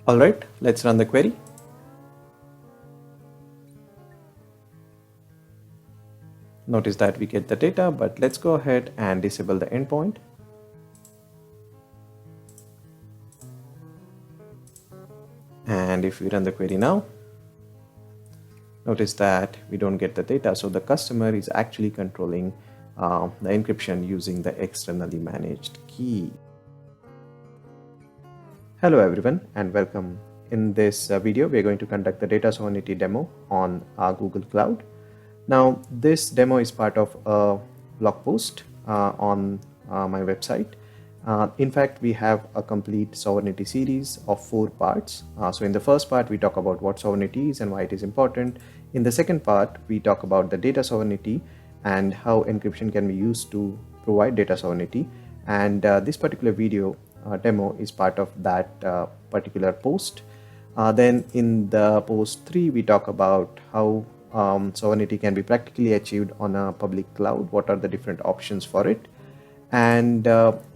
All right, let's run the query. Notice that we get the data, but let's go ahead and disable the endpoint. And if we run the query now, notice that we don't get the data. So the customer is actually controlling the encryption using the externally managed key. Hello everyone and welcome. In this video, we're going to conduct the data sovereignty demo on Google Cloud. Now, this demo is part of a blog post on my website. In fact, we have a complete sovereignty series of 4 parts. So in the first part, we talk about what sovereignty is and why it is important. In the second part, we talk about the data sovereignty and how encryption can be used to provide data sovereignty. And this particular video demo is part of that particular post. Then in the post 3, we talk about how sovereignty can be practically achieved on a public cloud. What are the different options for it? And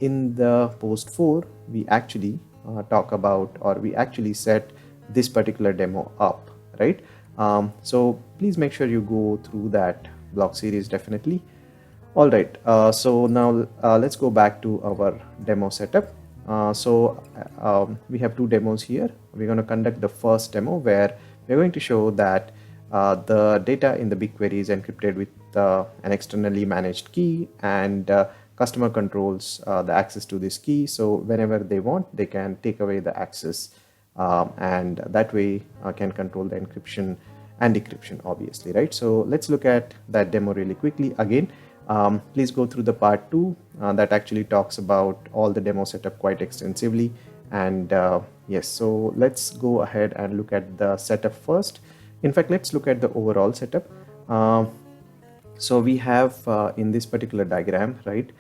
in the post 4, we actually talk about, or we actually set this particular demo up, right? So please make sure you go through that blog series definitely. All right, so now let's go back to our demo setup. We have 2 demos here. We're going to conduct the first demo where we're going to show that the data in the BigQuery is encrypted with an externally managed key, and customer controls the access to this key. So whenever they want, they can take away the access, and that way can control the encryption and decryption, obviously, right? So let's look at that demo really quickly. Again, please go through the part 2 that actually talks about all the demo setup quite extensively. And yes, so let's go ahead and look at the setup first. In fact, let's look at the overall setup. So we have in this particular diagram, right,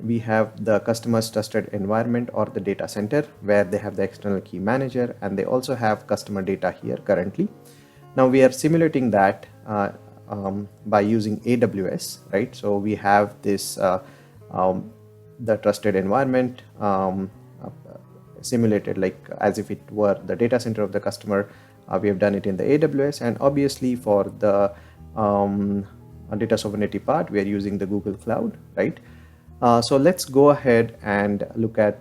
we have the customer's trusted environment or the data center where they have the external key manager, and they also have customer data here currently. Now we are simulating that by using AWS, right? So we have this the trusted environment simulated like as if it were the data center of the customer. We have done it in the AWS, and obviously for the data sovereignty part, we are using the Google Cloud, right? So let's go ahead and look at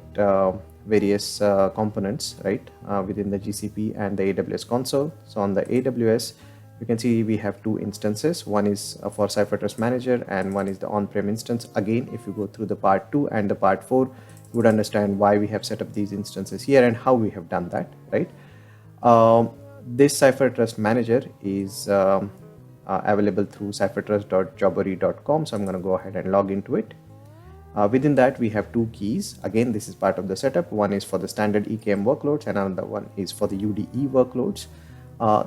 various components, right, within the GCP and the AWS console. So on the AWS, you can see we have 2 instances. One is for CipherTrust Manager and one is the on-prem instance. Again, if you go through the part 2 and the part 4, you would understand why we have set up these instances here and how we have done that, right? This CipherTrust Manager is available through ciphertrust.jobbery.com. So I'm going to go ahead and log into it. Within that, we have 2 keys. Again, this is part of the setup. One is for the standard EKM workloads and another one is for the UDE workloads.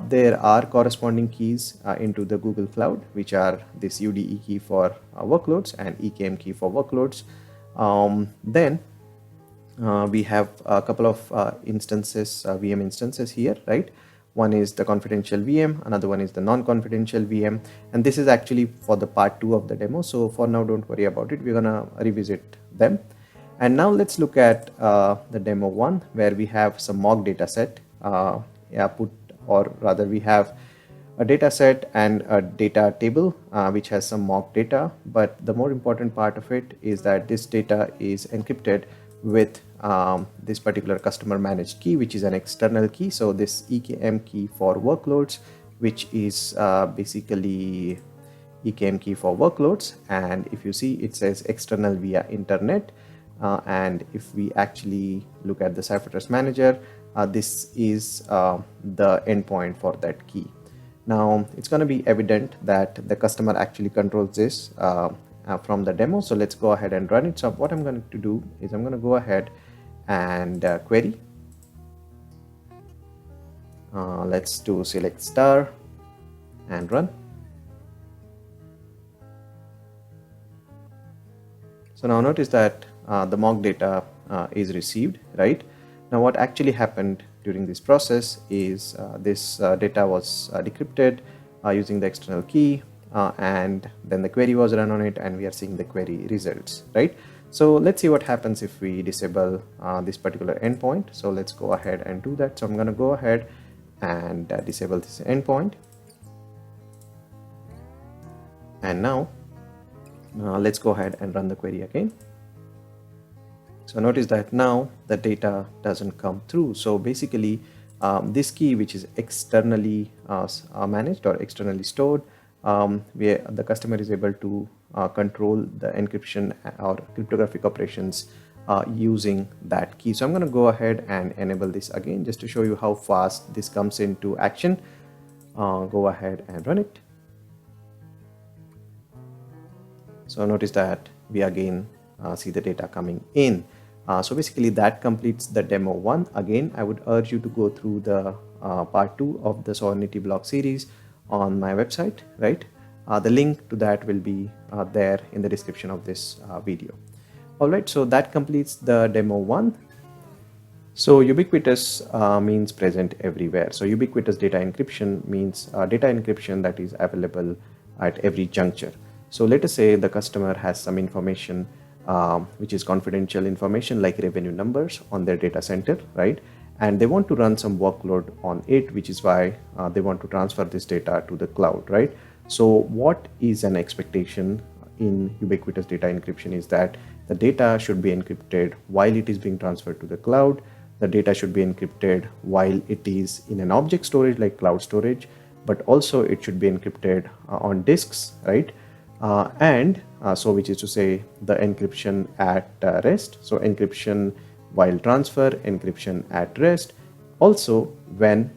There are corresponding keys into the Google Cloud, which are this UDE key for workloads and EKM key for workloads. Then we have a couple of instances, VM instances here, right? One is the confidential VM, another one is the non-confidential VM, and this is actually for the part 2 of the demo. So for now, don't worry about it. We're gonna revisit them. And now let's look at the demo 1, where we have some mock data set we have a data set and a data table which has some mock data. But the more important part of it is that this data is encrypted with this particular customer managed key, which is an external key. So this EKM key for workloads, which is basically EKM key for workloads. And if you see, it says external via internet. And if we actually look at the CipherTrust Manager, this is the endpoint for that key. Now it's going to be evident that the customer actually controls this from the demo. So let's go ahead and run it. So what I'm going to do is I'm going to go ahead and query. Let's do select star and run. So now notice that the mock data is received, right? Now what actually happened during this process is this data was decrypted using the external key, and then the query was run on it, and we are seeing the query results, right? So let's see what happens if we disable this particular endpoint. So let's go ahead and do that. So I'm going to go ahead and disable this endpoint. And now let's go ahead and run the query again. So notice that now the data doesn't come through. So basically this key, which is externally managed or externally stored, where the customer is able to control the encryption or cryptographic operations using that key. So I'm going to go ahead and enable this again just to show you how fast this comes into action. Go ahead and run it. So notice that we again see the data coming in. So basically that completes the demo 1. Again, I would urge you to go through the part 2 of the Sovereignty block series on my website, right? The link to that will be there in the description of this video. Alright, so that completes the demo 1. So ubiquitous means present everywhere. So ubiquitous data encryption means data encryption that is available at every juncture. So let us say the customer has some information which is confidential information like revenue numbers on their data center, right? And they want to run some workload on it, which is why they want to transfer this data to the cloud, right? So what is an expectation in ubiquitous data encryption is that the data should be encrypted while it is being transferred to the cloud. The data should be encrypted while it is in an object storage like cloud storage, but also it should be encrypted on disks, right? So which is to say the encryption at rest. So encryption while transfer, encryption at rest. Also, when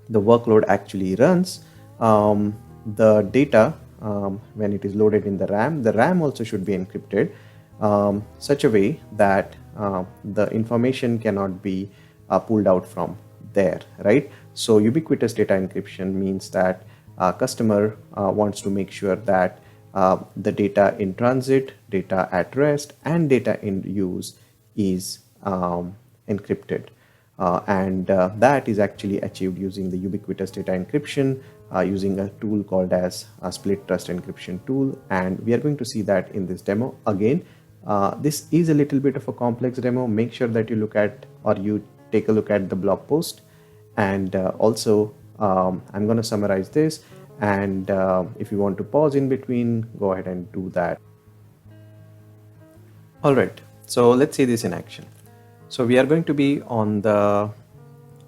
the workload actually runs, the data, when it is loaded in the RAM also should be encrypted such a way that the information cannot be pulled out from there, right? So ubiquitous data encryption means that customer wants to make sure that the data in transit, data at rest, and data in use is encrypted. That is actually achieved using the ubiquitous data encryption using a tool called as a split trust encryption tool. And we are going to see that in this demo. Again, this is a little bit of a complex demo. Make sure that you look at or you take a look at the blog post. And also, I'm going to summarize this. And if you want to pause in between, go ahead and do that. All right, so let's see this in action. So we are going to be on the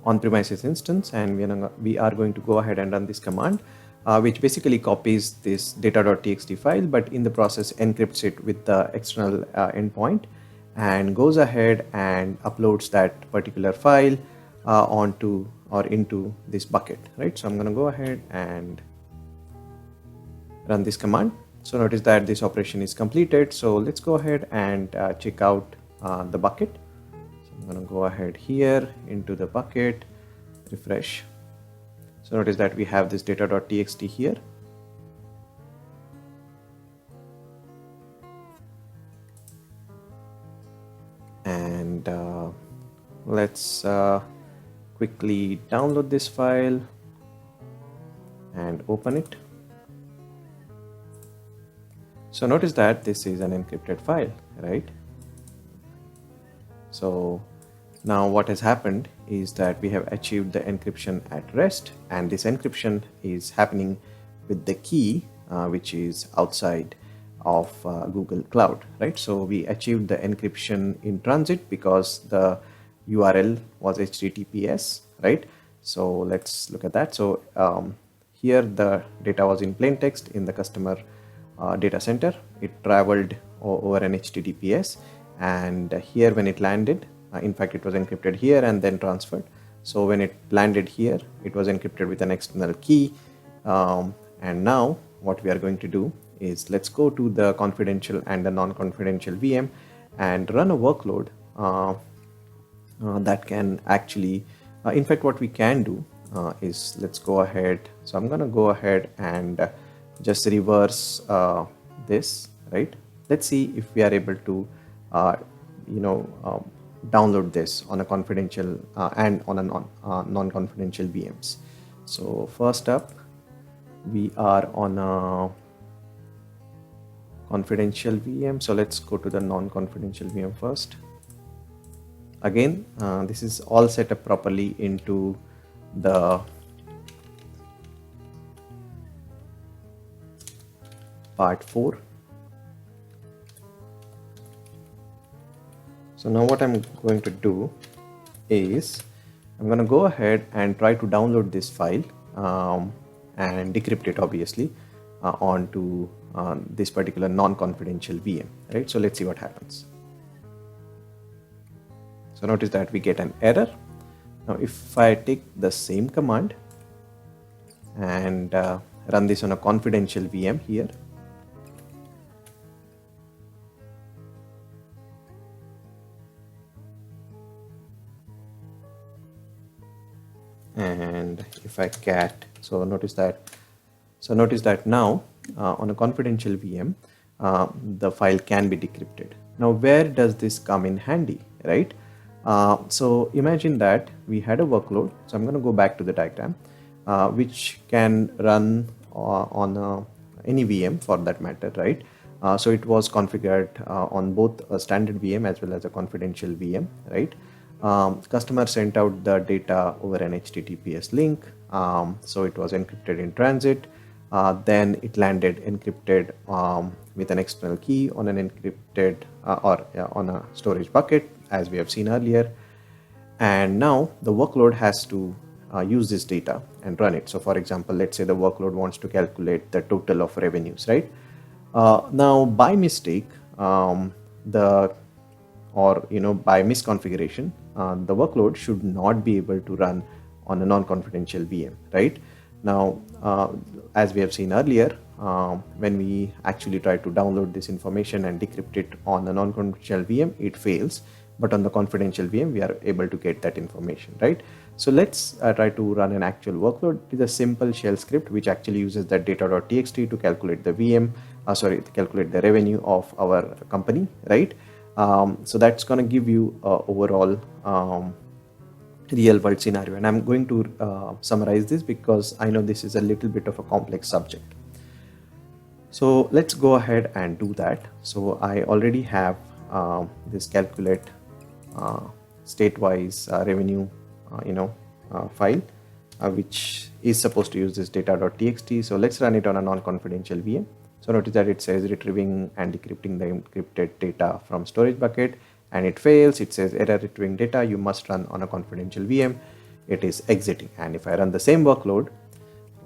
on-premises instance, and we are going to go ahead and run this command, which basically copies this data.txt file, but in the process encrypts it with the external endpoint and goes ahead and uploads that particular file onto or into this bucket, right? So I'm going to go ahead and run this command. So notice that this operation is completed. So let's go ahead and check out the bucket. So I'm going to go ahead here into the bucket, refresh. So notice that we have this data.txt here. And let's quickly download this file and open it. So notice that this is an encrypted file, right? So now what has happened is that we have achieved the encryption at rest, and this encryption is happening with the key which is outside of Google Cloud, right? So we achieved the encryption in transit because the URL was HTTPS, right? So let's look at that. So here the data was in plain text in the customer data center. It traveled over an HTTPS, and here when it landed, in fact it was encrypted here and then transferred. So when it landed here, it was encrypted with an external key. And now what we are going to do is let's go to the confidential and the non-confidential VM and run a workload that can actually, in fact what we can do is let's go ahead. So I'm going to go ahead and just reverse this, right? Let's see if we are able to download this on a confidential and on a non-confidential VMs. So first up, we are on a confidential VM. So let's go to the non-confidential VM first. Again, this is all set up properly into the part 4. So now what I'm going to do is I'm going to go ahead and try to download this file and decrypt it, obviously, onto this particular non-confidential VM, right? So let's see what happens. So notice that we get an error. Now if I take the same command and run this on a confidential VM here, and if I cat, so notice that now on a confidential VM the file can be decrypted. Now where does this come in handy, right? So imagine that we had a workload. So I'm going to go back to the diagram, which can run on any VM for that matter, right? So it was configured on both a standard VM as well as a confidential VM, right? Customer sent out the data over an HTTPS link. So it was encrypted in transit. Then it landed encrypted with an external key on an encrypted on a storage bucket, as we have seen earlier. And now the workload has to use this data and run it. So for example, let's say the workload wants to calculate the total of revenues, right? Now by mistake, by misconfiguration, the workload should not be able to run on a non-confidential VM, right? Now, as we have seen earlier, when we actually try to download this information and decrypt it on a non-confidential VM, it fails. But on the confidential VM, we are able to get that information, right? So let's try to run an actual workload. It is a simple shell script which actually uses that data.txt to calculate the calculate the revenue of our company, right? So that's going to give you overall real world scenario, and I'm going to summarize this because I know this is a little bit of a complex subject. So let's go ahead and do that. So I already have this calculate state-wise revenue file which is supposed to use this data.txt. So let's run it on a non-confidential VM. So notice that it says retrieving and decrypting the encrypted data from storage bucket, and it fails. It says error retrieving data, you must run on a confidential VM. It is exiting. And if I run the same workload,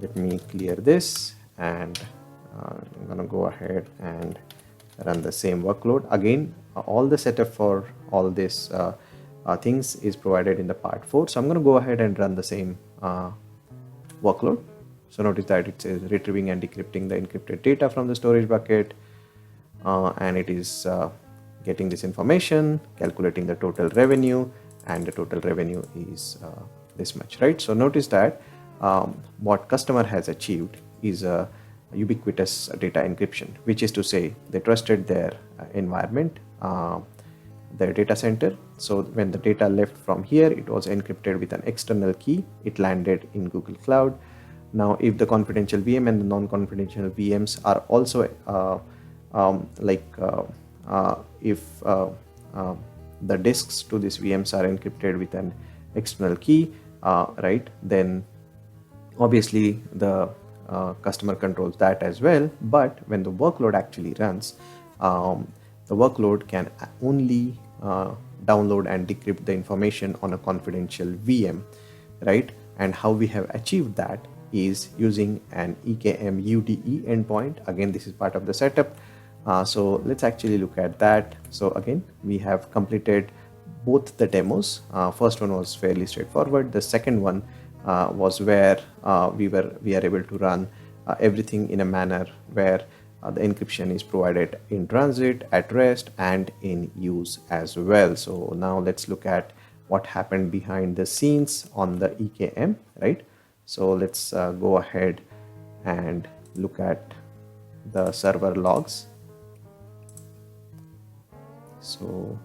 let me clear this, and I'm going to go ahead and run the same workload. Again, all the setup for all this things is provided in the part 4. So I'm going to go ahead and run the same workload. So notice that it says retrieving and decrypting the encrypted data from the storage bucket, and it is getting this information, calculating the total revenue, and the total revenue is this much, right? So notice that what customer has achieved is a ubiquitous data encryption, which is to say they trusted their environment, their data center. So when the data left from here, it was encrypted with an external key. It landed in Google Cloud. Now, if the confidential VM and the non-confidential VMs are also if the disks to these VMs are encrypted with an external key, right, then obviously the customer controls that as well. But when the workload actually runs, the workload can only download and decrypt the information on a confidential VM, right? And how we have achieved that is using an EKM UDE endpoint. Again, this is part of the setup. So let's actually look at that. So again, we have completed both the demos. First one was fairly straightforward. The second one was where we are able to run everything in a manner where the encryption is provided in transit, at rest, and in use as well. So now let's look at what happened behind the scenes on the EKM, right? So let's go ahead and look at the server logs. So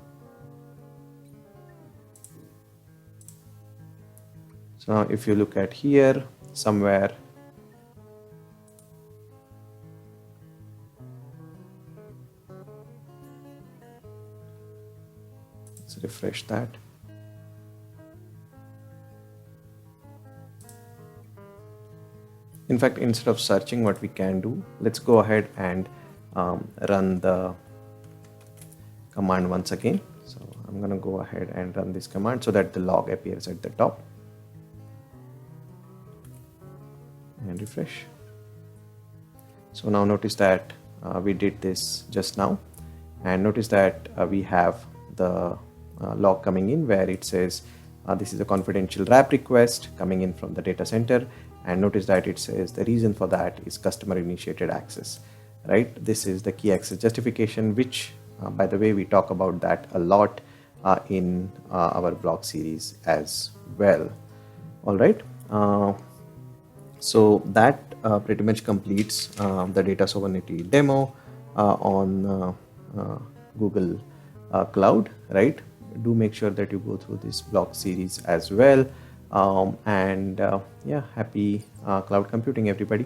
now if you look at here somewhere, Let's refresh that. In fact, instead of searching, what we can do, let's go ahead and run the command once again. So I'm going to go ahead and run this command so that the log appears at the top, and refresh. So now notice that we did this just now, and notice that we have the log coming in where it says this is a confidential wrap request coming in from the data center, and notice that it says the reason for that is customer initiated access, right? This is the key access justification, which by the way, we talk about that a lot in our blog series as well. All right. So that pretty much completes the data sovereignty demo on Google Cloud, right? Do make sure that you go through this blog series as well. Yeah, happy cloud computing, everybody.